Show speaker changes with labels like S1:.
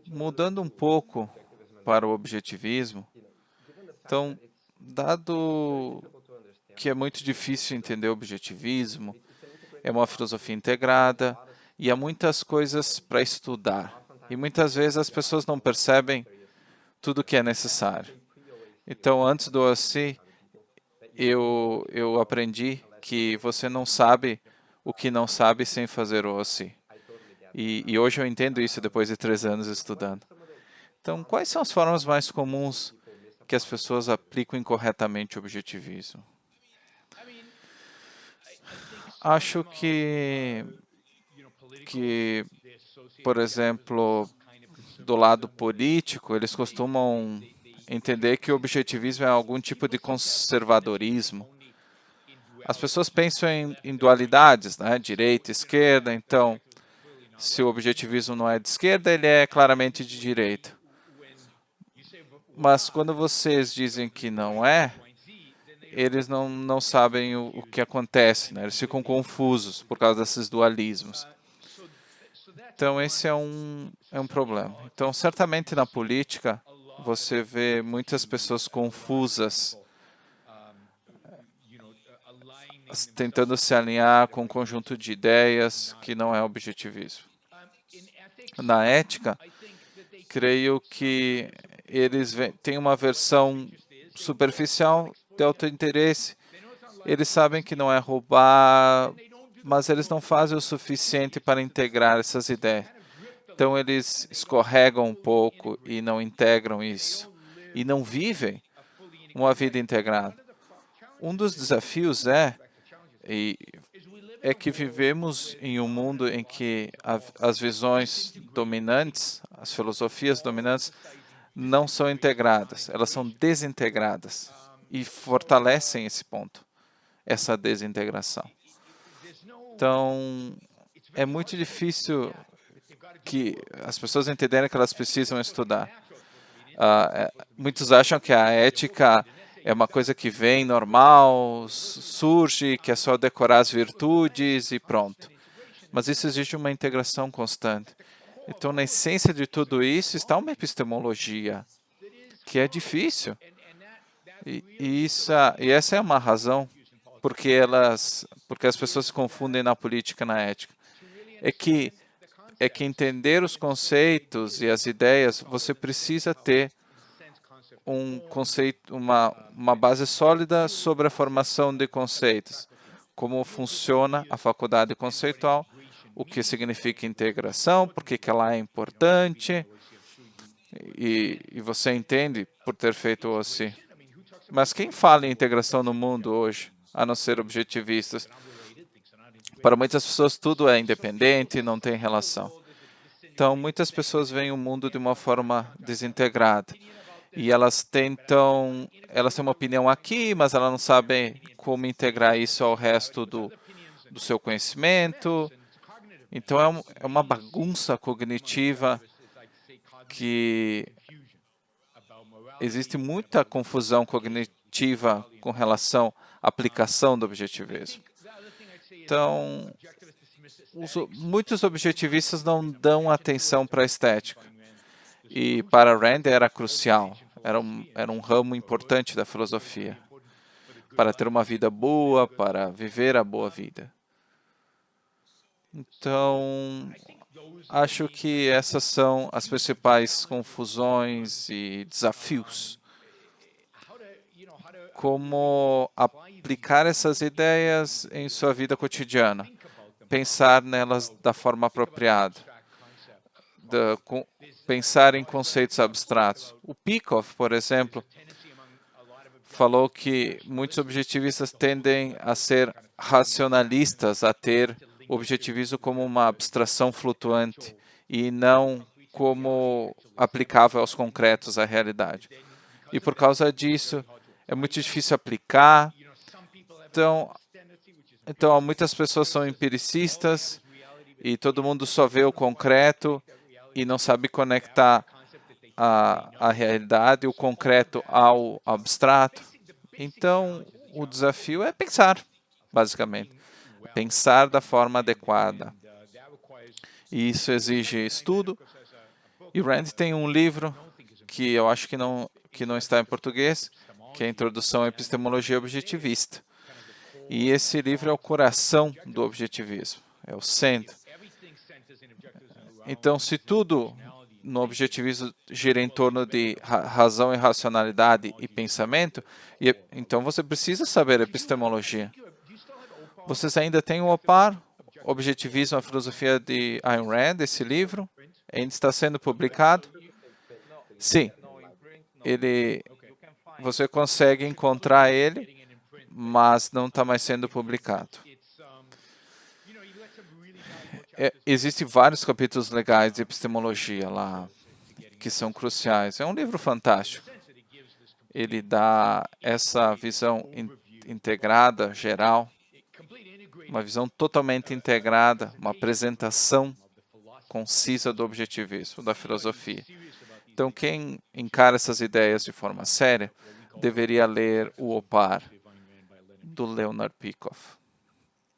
S1: Mudando um pouco para o objetivismo, então, dado que é muito difícil entender o objetivismo, é uma filosofia integrada e há muitas coisas para estudar. E muitas vezes as pessoas não percebem tudo o que é necessário. Então, antes do OSCE, eu aprendi que você não sabe o que não sabe sem fazer o OSCE. E hoje eu entendo isso depois de 3 anos estudando. Então, quais são as formas mais comuns que as pessoas aplicam incorretamente o objetivismo? Acho que, por exemplo, do lado político, eles costumam entender que o objetivismo é algum tipo de conservadorismo. As pessoas pensam em dualidades, né? Direita e esquerda, então, se o objetivismo não é de esquerda, ele é claramente de direita. Mas quando vocês dizem que não é, eles não sabem o que acontece, né? Eles ficam confusos por causa desses dualismos. Então, esse é um problema. Então, certamente na política, você vê muitas pessoas confusas, tentando se alinhar com um conjunto de ideias que não é objetivismo. Na ética, creio que eles têm uma versão superficial de autointeresse. Eles sabem que não é roubar, mas eles não fazem o suficiente para integrar essas ideias. Então, eles escorregam um pouco e não integram isso. E não vivem uma vida integrada. Um dos desafios é que vivemos em um mundo em que as visões dominantes, as filosofias dominantes, não são integradas, elas são desintegradas e fortalecem esse ponto, essa desintegração. Então, é muito difícil que as pessoas entenderem que elas precisam estudar. Muitos acham que a ética é uma coisa que vem normal, surge, que é só decorar as virtudes e pronto. Mas isso exige uma integração constante. Então, na essência de tudo isso está uma epistemologia, que é difícil. E essa é uma razão porque as pessoas se confundem na política e na ética. É que, é que entender os conceitos e as ideias, você precisa ter um conceito, uma base sólida sobre a formação de conceitos, como funciona a faculdade conceitual, o que significa integração, por que ela é importante, e você entende por ter feito o OSCE. Mas quem fala em integração no mundo hoje, a não ser objetivistas? Para muitas pessoas tudo é independente e não tem relação. Então, muitas pessoas veem o mundo de uma forma desintegrada. E elas têm uma opinião aqui, mas elas não sabem como integrar isso ao resto do seu conhecimento. Então, é uma bagunça cognitiva que existe muita confusão cognitiva com relação à aplicação do objetivismo. Então, muitos objetivistas não dão atenção para a estética. E para Rand era crucial, era um ramo importante da filosofia, para ter uma vida boa, para viver a boa vida. Então, acho que essas são as principais confusões e desafios. Como aplicar essas ideias em sua vida cotidiana, pensar nelas da forma apropriada, pensar em conceitos abstratos. O Peikoff, por exemplo, falou que muitos objetivistas tendem a ser racionalistas, a ter o objetivismo como uma abstração flutuante e não como aplicável aos concretos, à realidade. E por causa disso, é muito difícil aplicar. Então muitas pessoas são empiricistas e todo mundo só vê o concreto e não sabe conectar a realidade, o concreto ao abstrato. Então, o desafio é pensar, basicamente. Pensar da forma adequada. e isso exige estudo. E Rand tem um livro que eu acho que não está em português, que é a Introdução à Epistemologia Objetivista. E esse livro é o coração do objetivismo, é o centro. Então, se tudo no objetivismo gira em torno de razão e racionalidade e pensamento, então você precisa saber epistemologia. Vocês ainda têm o OPAR, Objetivismo, a Filosofia de Ayn Rand, esse livro, ainda está sendo publicado. Sim, você consegue encontrar ele, mas não está mais sendo publicado. Existem vários capítulos legais de epistemologia lá, que são cruciais. É um livro fantástico. Ele dá essa visão integrada, geral, uma visão totalmente integrada, uma apresentação concisa do objetivismo, da filosofia. Então, quem encara essas ideias de forma séria, deveria ler o OPAR, do Leonard Peikoff.